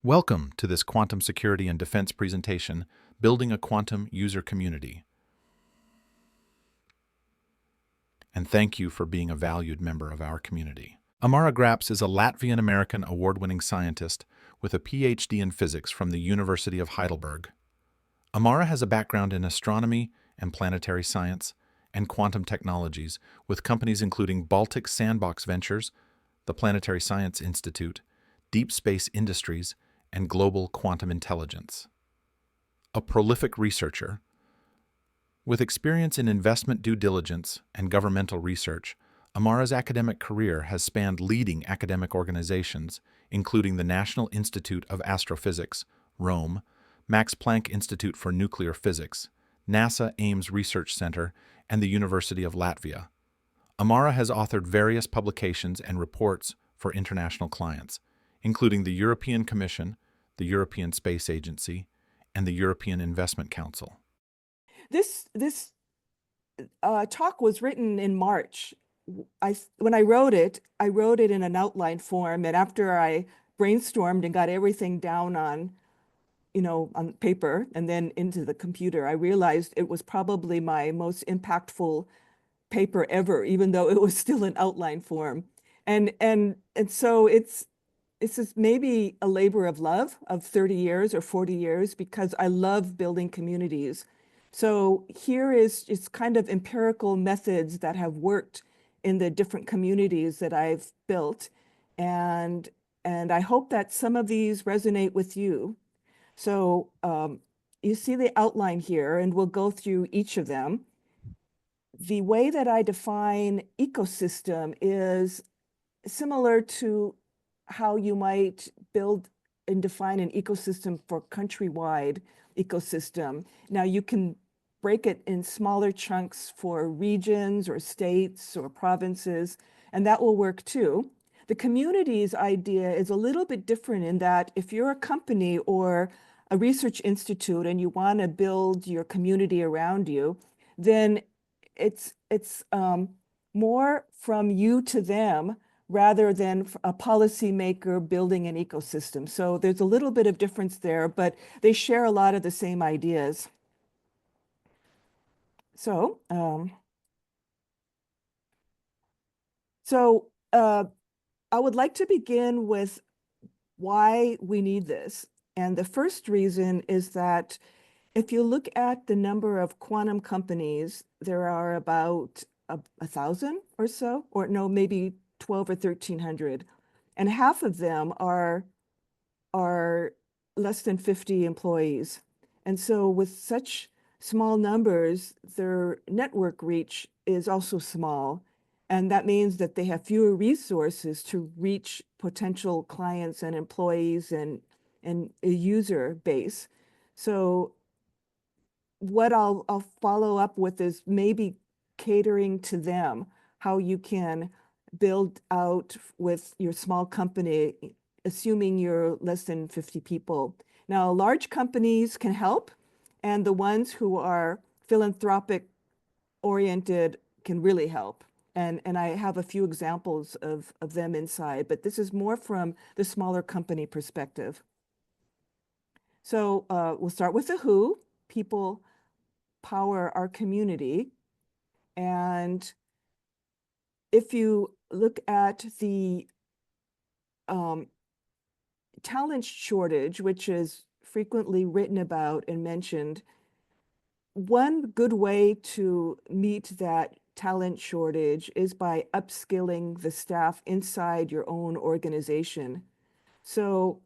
Welcome to this quantum security and defense presentation, Building a Quantum User Community. And thank you for being a valued member of our community. Amara Graps is a Latvian-American award-winning scientist with a PhD in physics from the University of Heidelberg. Amara has a background in astronomy and planetary science and quantum technologies with companies including Baltic Sandbox Ventures, the Planetary Science Institute, Deep Space Industries, and Global Quantum Intelligence. A prolific researcher, with experience in investment due diligence and governmental research, Amara's academic career has spanned leading academic organizations, including the National Institute of Astrophysics, Rome, Max Planck Institute for Nuclear Physics, NASA Ames Research Center, and the University of Latvia. Amara has authored various publications and reports for international clients, including the European Commission, the European Space Agency, and the European Investment Council. This talk was written in March. When I wrote it in an outline form, and after I brainstormed and got everything down on paper and then into the computer, I realized it was probably my most impactful paper ever, even though it was still in outline form. And so it's just maybe a labor of love of 30 years or 40 years because I love building communities. So here is it's kind of empirical methods that have worked in the different communities that I've built. And and I hope that some of these resonate with you. So you see the outline here, and we'll go through each of them. The way that I define ecosystem is similar to how you might build and define an ecosystem for countrywide ecosystem. Now you can break it in smaller chunks for regions or states or provinces, and that will work too. The communities idea is a little bit different in that if you're a company or a research institute and you want to build your community around you, then it's more from you to them rather than a policymaker building an ecosystem. So there's a little bit of difference there, but they share a lot of the same ideas. So, I would like to begin with why we need this. And the first reason is that if you look at the number of quantum companies, there are about 1,000 or so, or no, maybe 12 or 1,300. And half of them are less than 50 employees. And so with such small numbers, their network reach is also small. And that means that they have fewer resources to reach potential clients and employees and a user base. So what I'll follow up with is maybe catering to them, how you can build out with your small company, assuming you're less than 50 people. Now, large companies can help, and the ones who are philanthropic oriented can really help. And I have a few examples of them inside, but this is more from the smaller company perspective. So we'll start with the who. People power our community. And if you look at the talent shortage, which is frequently written about and mentioned, one good way to meet that talent shortage is by upskilling the staff inside your own organization. So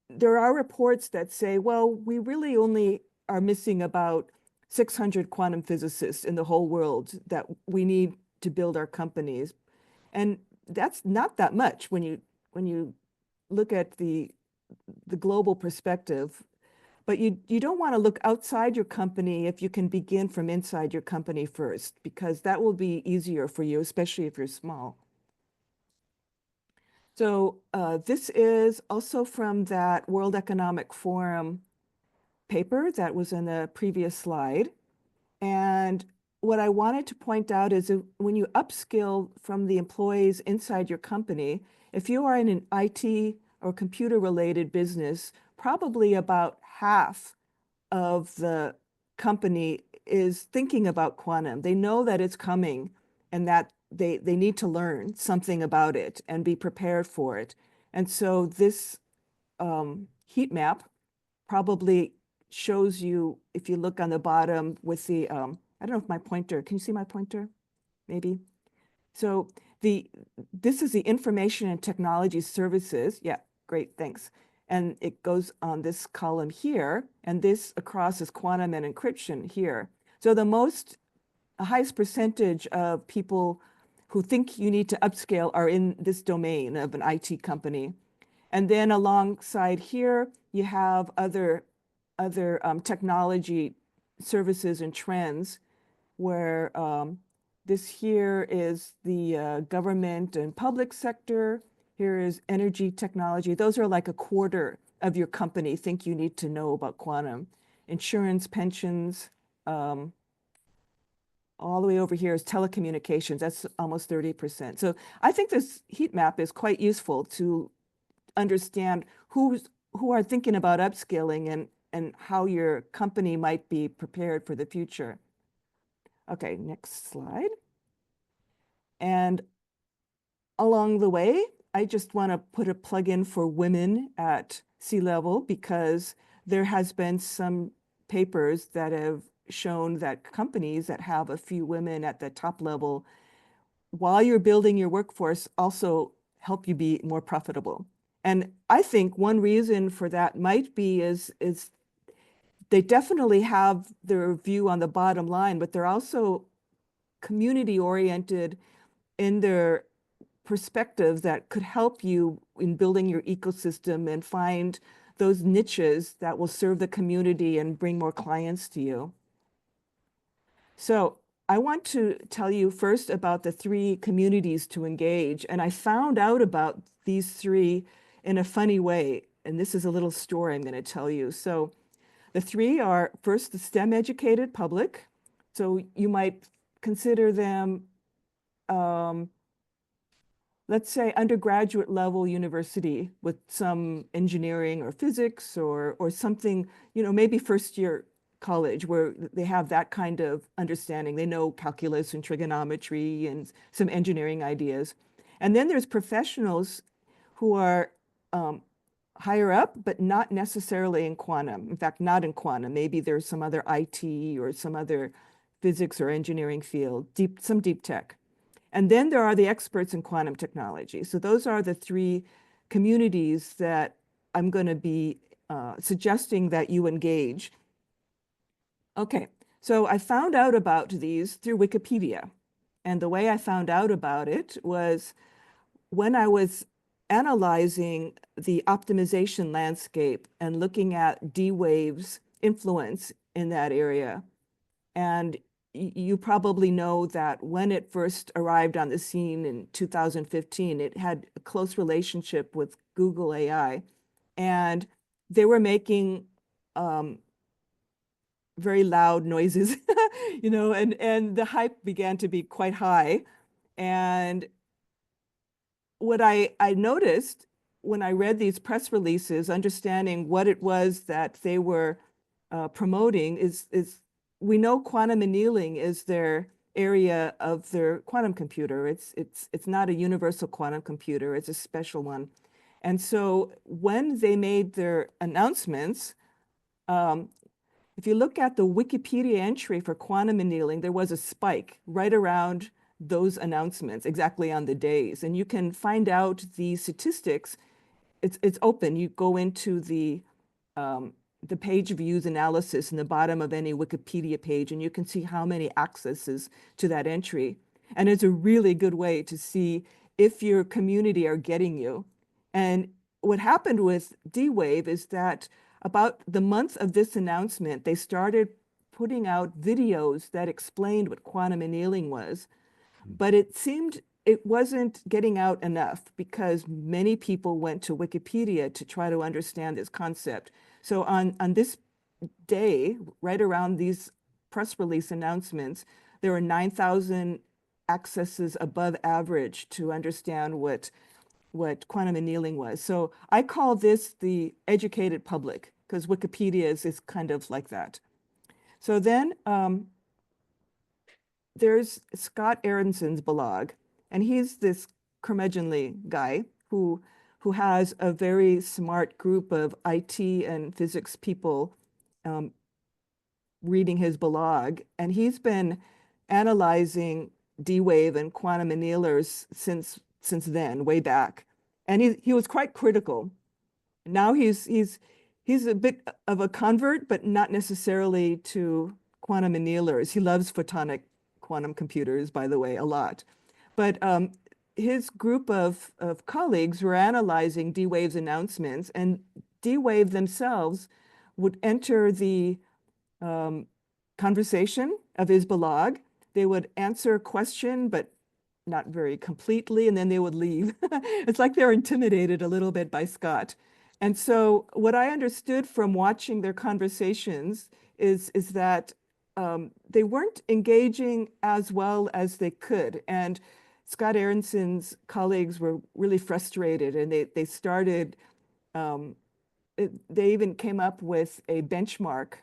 there are reports that say, well, we really only are missing about 600 quantum physicists in the whole world that we need to build our companies. And that's not that much when you look at the global perspective. But you don't want to look outside your company if you can begin from inside your company first, because that will be easier for you, especially if you're small. So this is also from that World Economic Forum paper that was in the previous slide. And what I wanted to point out is that when you upskill from the employees inside your company, if you are in an IT or computer-related business, probably about half of the company is thinking about quantum. They know that it's coming and that they need to learn something about it and be prepared for it. And so this heat map probably shows you, if you look on the bottom with the, I don't know if my pointer, can you see my pointer? Maybe. So this is the information and technology services. Yeah, great, thanks. And it goes on this column here, and this across is quantum and encryption here. So the highest percentage of people who think you need to upscale are in this domain of an IT company. And then alongside here, you have other technology services and trends where this here is the government and public sector. Here is energy technology. Those are like a quarter of your company think you need to know about quantum. Insurance, pensions, all the way over here is telecommunications. That's almost 30%. So I think this heat map is quite useful to understand who are thinking about upskilling and how your company might be prepared for the future. Okay, next slide. And along the way, I just want to put a plug in for women at sea level because there has been some papers that have shown that companies that have a few women at the top level, while you're building your workforce, also help you be more profitable. And I think one reason for that might be is they definitely have their view on the bottom line, but they're also community oriented in their perspectives that could help you in building your ecosystem and find those niches that will serve the community and bring more clients to you. So I want to tell you first about the 3 communities to engage. And I found out about these 3 in a funny way. And this is a little story I'm going to tell you. So the 3 are first the STEM educated public. So you might consider them let's say undergraduate level university with some engineering or physics or something, maybe first year college where they have that kind of understanding. They know calculus and trigonometry and some engineering ideas. And then there's professionals who are higher up, but not necessarily in quantum. In fact, not in quantum. Maybe there's some other IT or some other physics or engineering field, some deep tech. And then there are the experts in quantum technology. So those are the 3 communities that I'm going to be suggesting that you engage. Okay, so I found out about these through Wikipedia. And the way I found out about it was when I was analyzing the optimization landscape and looking at D-Wave's influence in that area. And you probably know that when it first arrived on the scene in 2015, it had a close relationship with Google AI. And they were making very loud noises, and the hype began to be quite high. And what I noticed when I read these press releases, understanding what it was that they were promoting is we know quantum annealing is their area of their quantum computer. It's not a universal quantum computer. It's a special one. And so when they made their announcements, if you look at the Wikipedia entry for quantum annealing, there was a spike right around those announcements, exactly on the days. And you can find out the statistics. It's open. You go into the page views analysis in the bottom of any Wikipedia page, and you can see how many accesses to that entry. And it's a really good way to see if your community are getting you. And what happened with D-Wave is that about the month of this announcement, they started putting out videos that explained what quantum annealing was. But it seemed it wasn't getting out enough because many people went to Wikipedia to try to understand this concept. So on this day, right around these press release announcements, there were 9,000 accesses above average to understand what what quantum annealing was. So I call this the educated public because Wikipedia is kind of like that. So then there's Scott Aronson's blog, and he's this curmudgeonly guy who has a very smart group of IT and physics people um, reading his blog, and he's been analyzing D-wave and quantum annealers since then, way back. And he was quite critical. Now he's a bit of a convert, but not necessarily to quantum annealers. He loves photonic quantum computers, by the way, a lot. But his group of colleagues were analyzing D-Wave's announcements, and D-Wave themselves would enter the um, conversation of his blog. They would answer a question, but not very completely, and then they would leave. It's like they're intimidated a little bit by Scott. And so what I understood from watching their conversations is that they weren't engaging as well as they could. And Scott Aronson's colleagues were really frustrated, and they started, they even came up with a benchmark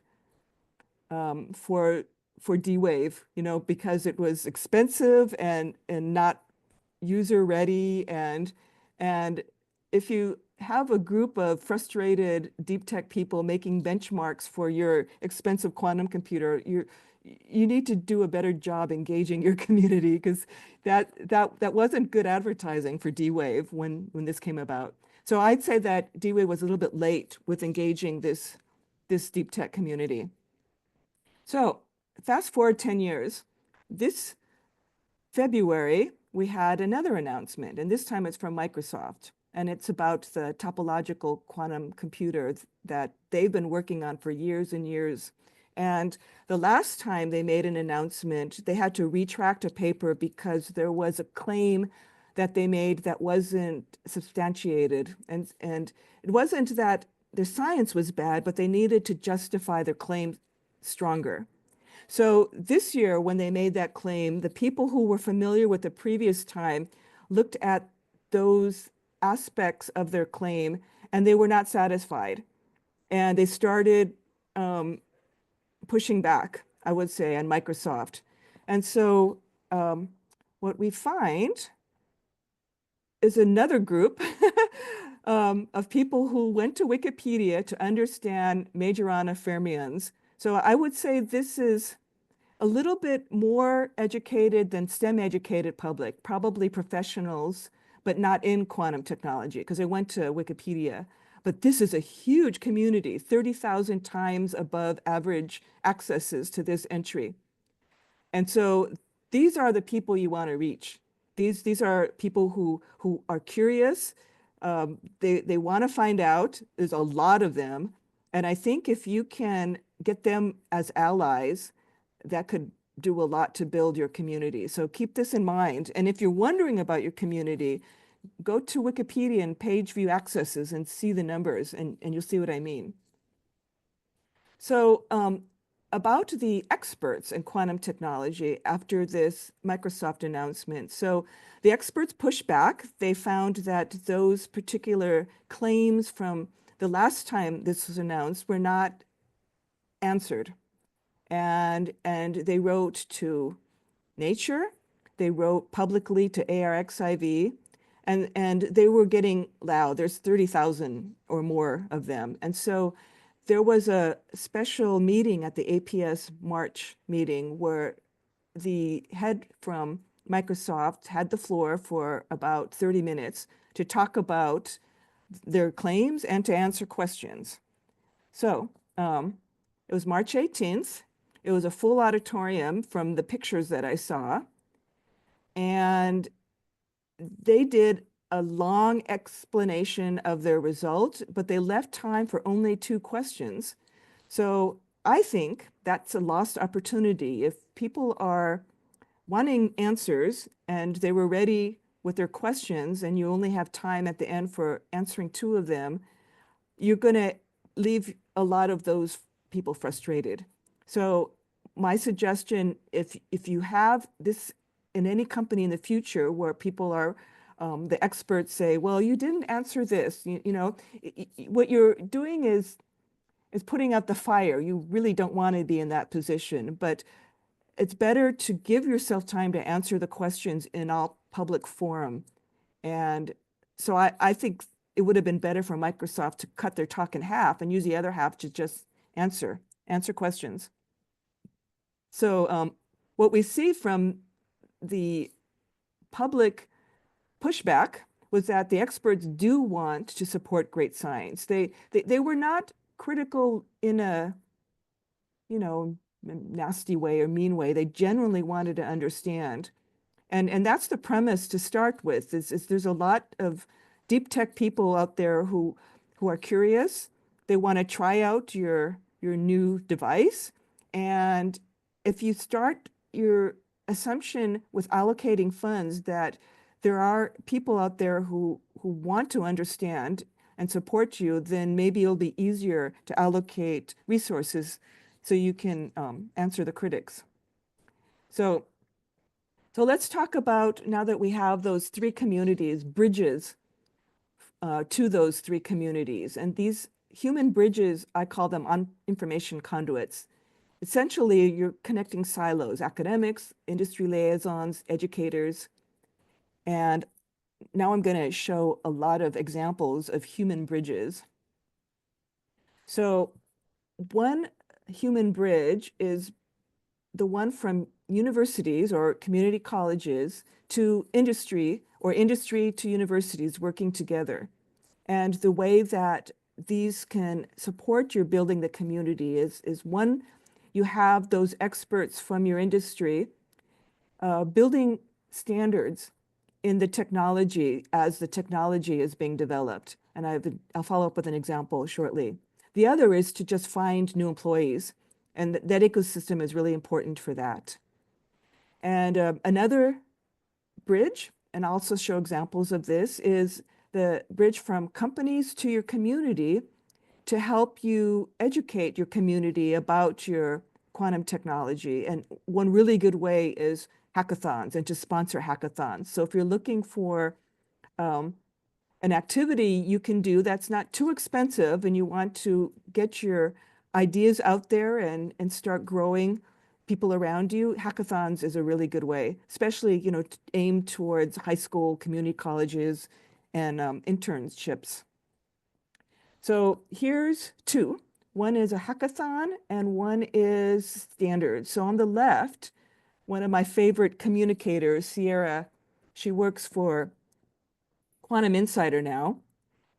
for D-Wave, because it was expensive and not user ready. And if you have a group of frustrated deep tech people making benchmarks for your expensive quantum computer, you need to do a better job engaging your community, because that wasn't good advertising for D-Wave when this came about. So I'd say that D-Wave was a little bit late with engaging this deep tech community. So fast forward 10 years. This February, we had another announcement, and this time it's from Microsoft. And it's about the topological quantum computer that they've been working on for years and years. And the last time they made an announcement, they had to retract a paper because there was a claim that they made that wasn't substantiated. And it wasn't that their science was bad, but they needed to justify their claim stronger. So this year, when they made that claim, the people who were familiar with the previous time looked at those aspects of their claim and they were not satisfied. And they started pushing back, I would say, on Microsoft. And so what we find is another group of people who went to Wikipedia to understand Majorana fermions. So I would say this is a little bit more educated than STEM educated public, probably professionals, but not in quantum technology, because they went to Wikipedia. But this is a huge community, 30,000 times above average accesses to this entry. And so these are the people you want to reach. These are people who are curious. They want to find out. There's a lot of them. And I think if you can get them as allies, that could do a lot to build your community. So keep this in mind. And if you're wondering about your community, go to Wikipedia and page view accesses and see the numbers, and you'll see what I mean. So about the experts in quantum technology after this Microsoft announcement. So the experts pushed back. They found that those particular claims from the last time this was announced were not answered. And they wrote to Nature, they wrote publicly to ARXIV, and they were getting loud. There's 30,000 or more of them. And so there was a special meeting at the APS March meeting where the head from Microsoft had the floor for about 30 minutes to talk about their claims and to answer questions. So it was March 18th. It was a full auditorium from the pictures that I saw. And they did a long explanation of their result, but they left time for only 2 questions. So I think that's a lost opportunity. If people are wanting answers and they were ready with their questions and you only have time at the end for answering 2 of them, you're going to leave a lot of those people frustrated. So my suggestion, if you have this in any company in the future where people the experts say, well, you didn't answer this. What you're doing is putting out the fire. You really don't want to be in that position, but it's better to give yourself time to answer the questions in all public forum. And so I think it would have been better for Microsoft to cut their talk in half and use the other half to just answer questions. So what we see from the public pushback was that the experts do want to support great science. They were not critical in a, nasty way or mean way. They genuinely wanted to understand. And that's the premise to start with, is there's a lot of deep tech people out there who are curious. They want to try out your new device. And if you start your assumption with allocating funds that there are people out there who want to understand and support you, then maybe it'll be easier to allocate resources so you can answer the critics. So let's talk about, now that we have those three communities, bridges to those three communities. And these human bridges, I call them information conduits. Essentially, you're connecting silos, academics, industry liaisons, educators. And now I'm going to show a lot of examples of human bridges. So one human bridge is the one from universities or community colleges to industry, or industry to universities working together. And the way that these can support your building the community is one, you have those experts from your industry building standards in the technology as the technology is being developed. And I'll follow up with an example shortly. The other is to just find new employees. And that ecosystem is really important for that. And another bridge, and I'll also show examples of this, is the bridge from companies to your community to help you educate your community about your quantum technology. And one really good way is hackathons, and to sponsor hackathons. So if you're looking for an activity you can do that's not too expensive and you want to get your ideas out there and start growing people around you, hackathons is a really good way, especially, aimed towards high school, community colleges, and internships. So here's two. One is a hackathon and one is standards. So on the left, one of my favorite communicators, Sierra, she works for Quantum Insider now,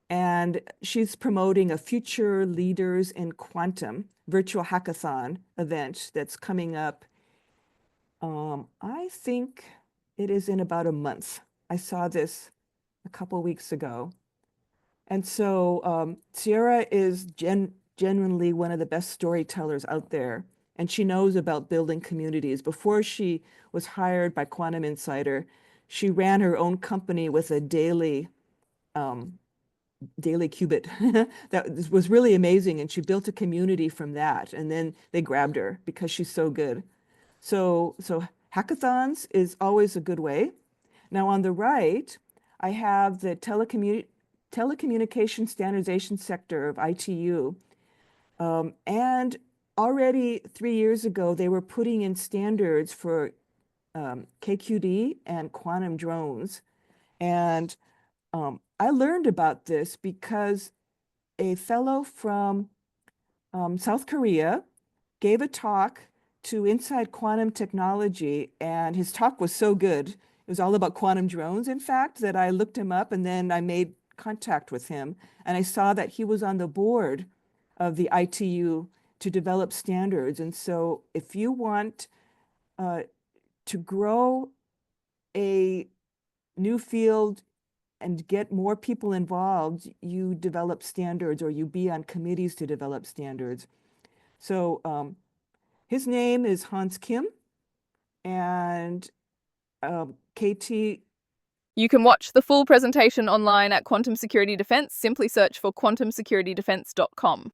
and she's promoting a Future Leaders in Quantum virtual hackathon event that's coming up. I think it is in about a month. I saw this a couple weeks ago. And so Sierra is genuinely one of the best storytellers out there, and she knows about building communities. Before she was hired by Quantum Insider, she ran her own company with a daily qubit. That was really amazing. And she built a community from that. And then they grabbed her because she's so good. So hackathons is always a good way. Now on the right, I have the telecommunication standardization sector of ITU. And already 3 years ago, they were putting in standards for KQD and quantum drones. And I learned about this because a fellow from South Korea gave a talk to Inside Quantum Technology, and his talk was so good. It was all about quantum drones, in fact, that I looked him up, and then I made contact with him. And I saw that he was on the board of the ITU to develop standards. And so if you want to grow a new field and get more people involved, you develop standards, or you be on committees to develop standards. So his name is Hans Kim, and KT. You can watch the full presentation online at Quantum Security Defense. Simply search for quantumsecuritydefense.com.